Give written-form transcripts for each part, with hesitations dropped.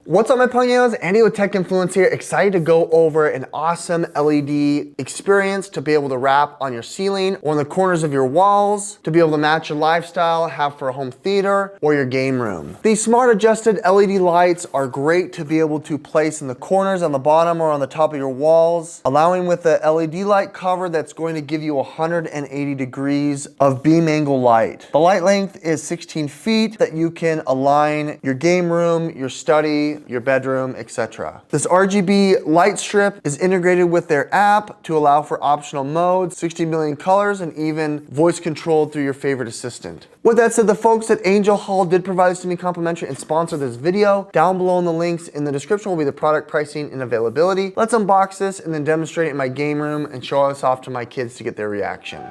What's up, my Pugnos? Andy with Tech Influence here, excited to go over an awesome LED experience to be able to wrap on your ceiling or in the corners of your walls to be able to match your lifestyle, have for a home theater or your game room. These smart adjusted LED lights are great to be able to place in the corners, on the bottom, or on the top of your walls, allowing with the LED light cover that's going to give you 180 degrees of beam angle light. The light length is 16 feet that you can align your game room, your study, your bedroom, etc. This RGB light strip is integrated with their app to allow for optional modes, 60 million colors, and even voice controlled through your favorite assistant. With that said, the folks at AngelHalo did provide this to me complimentary and sponsor this video. Down below in the links in the description will be the product pricing and availability. Let's unbox this and then demonstrate it in my game room and show this off to my kids to get their reaction.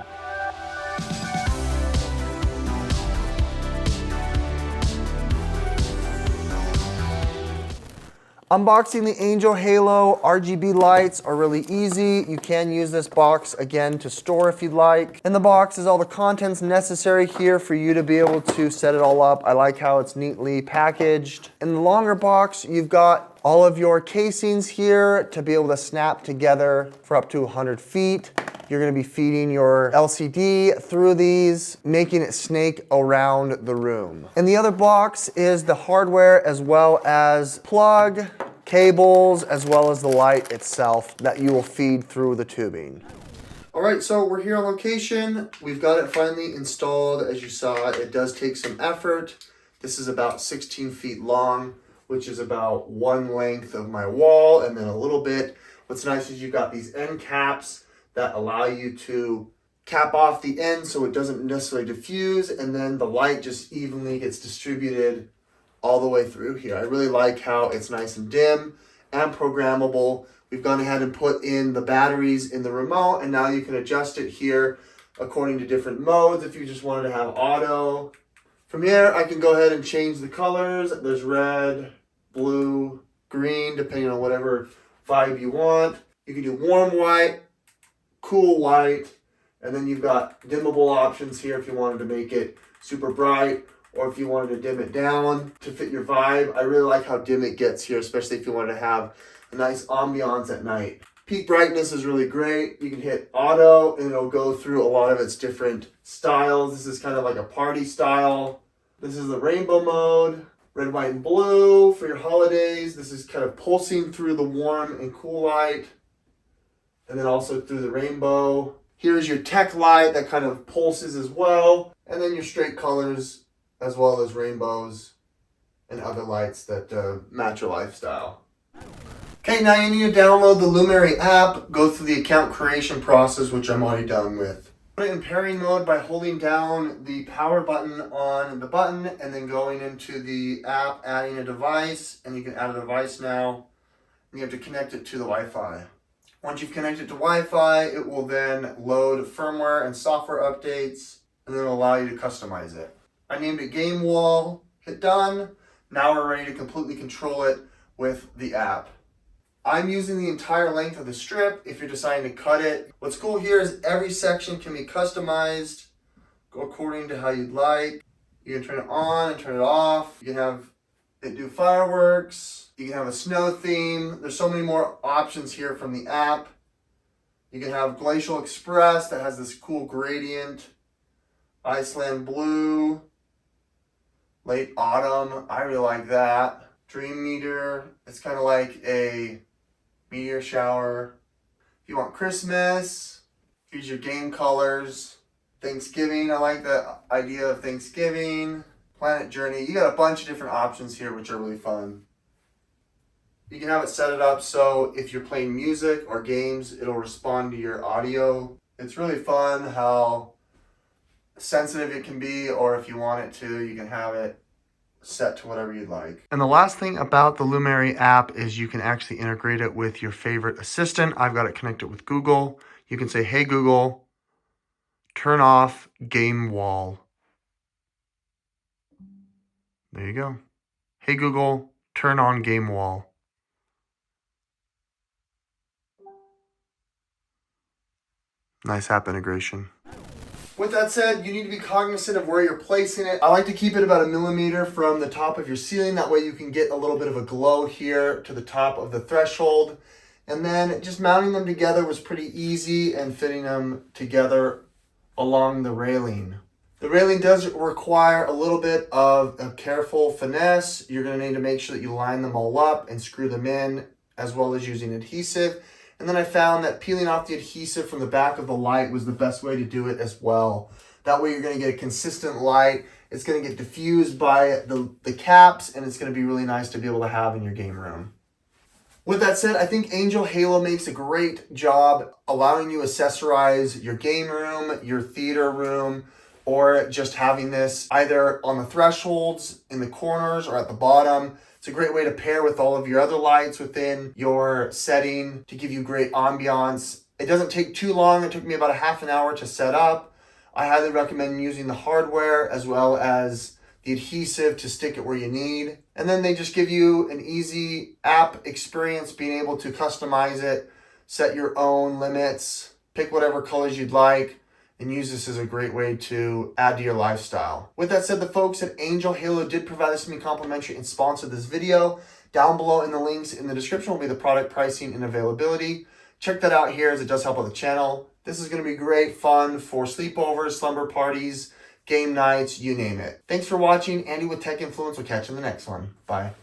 Unboxing the AngelHalo RGB lights are really easy. You can use this box again to store if you'd like. In the box is all the contents necessary here for you to be able to set it all up. I like how it's neatly packaged. In the longer box, you've got all of your casings here to be able to snap together for up to 100 feet. You're gonna be feeding your LCD through these, making it snake around the room. In the other box is the hardware as well as plug, cables, as well as the light itself that you will feed through the tubing. All right, so we're here on location. We've got it finally installed. As you saw, it does take some effort. This is about 16 feet long, which is about one length of my wall and then a little bit. What's nice is you've got these end caps that allow you to cap off the end so it doesn't necessarily diffuse, and then the light just evenly gets distributed all the way through here. I really like how it's nice and dim and programmable. We've gone ahead and put in the batteries in the remote, and now you can adjust it here according to different modes if you just wanted to have auto. From here, I can go ahead and change the colors. There's red, blue, green, depending on whatever vibe you want. You can do warm white, cool white, and then you've got dimmable options here if you wanted to make it super bright or if you wanted to dim it down to fit your vibe. I really like how dim it gets here, especially if you wanted to have a nice ambiance at night. Peak brightness is really great. You can hit auto and it'll go through a lot of its different styles. This is kind of like a party style. This is the rainbow mode, red, white, and blue for your holidays. This is kind of pulsing through the warm and cool light, and then also through the rainbow. Here's your tech light that kind of pulses as well, and then your straight colors as well as rainbows and other lights that match your lifestyle. Okay, now you need to download the Luminary app, go through the account creation process, which I'm already done with. Put it in pairing mode by holding down the power button on the button and then going into the app, adding a device, and you can add a device now. You have to connect it to the Wi-Fi. Once you've connected to Wi-Fi, it will then load firmware and software updates, and then it'll allow you to customize it. I named it Game Wall, hit done. Now we're ready to completely control it with the app. I'm using the entire length of the strip if you're deciding to cut it. What's cool here is every section can be customized, go according to how you'd like. You can turn it on and turn it off. You can have it do fireworks. You can have a snow theme. There's so many more options here from the app. You can have Glacial Express that has this cool gradient. Iceland Blue. Late Autumn. I really like that. Dream Meter. It's kind of like a meteor shower. If you want Christmas, here's your game colors. Thanksgiving. I like the idea of Thanksgiving. Planet Journey. You got a bunch of different options here which are really fun. You can have it set it up so if you're playing music or games, it'll respond to your audio. It's really fun how sensitive it can be, or if you want it to, you can have it set to whatever you'd like. And the last thing about the Luminary app is you can actually integrate it with your favorite assistant. I've got it connected with Google. You can say, hey Google, turn off game wall. There you go. Hey Google, turn on game wall. Nice app integration. With that said, you need to be cognizant of where you're placing it. I like to keep it about 1 millimeter from the top of your ceiling. That way you can get a little bit of a glow here to the top of the threshold. And then just mounting them together was pretty easy, and fitting them together along the railing. The railing does require a little bit of a careful finesse. You're going to need to make sure that you line them all up and screw them in, as well as using adhesive. And then I found that peeling off the adhesive from the back of the light was the best way to do it as well. That way you're going to get a consistent light. It's going to get diffused by the caps, and it's going to be really nice to be able to have in your game room. With that said, I think AngelHalo makes a great job allowing you to accessorize your game room, your theater room, or just having this either on the thresholds, in the corners, or at the bottom. It's a great way to pair with all of your other lights within your setting to give you great ambiance. It doesn't take too long. It took me about a half an hour to set up. I highly recommend using the hardware as well as the adhesive to stick it where you need. And then they just give you an easy app experience, being able to customize it, set your own limits, pick whatever colors you'd like, and use this as a great way to add to your lifestyle. With that said, the folks at AngelHalo did provide this to me complimentary and sponsored this video. Down below in the links in the description will be the product pricing and availability. Check that out here, as it does help out the channel. This is going to be great fun for sleepovers, slumber parties, game nights, you name it. Thanks for watching. Andy with Tech Influence. We'll catch you in the next one. Bye.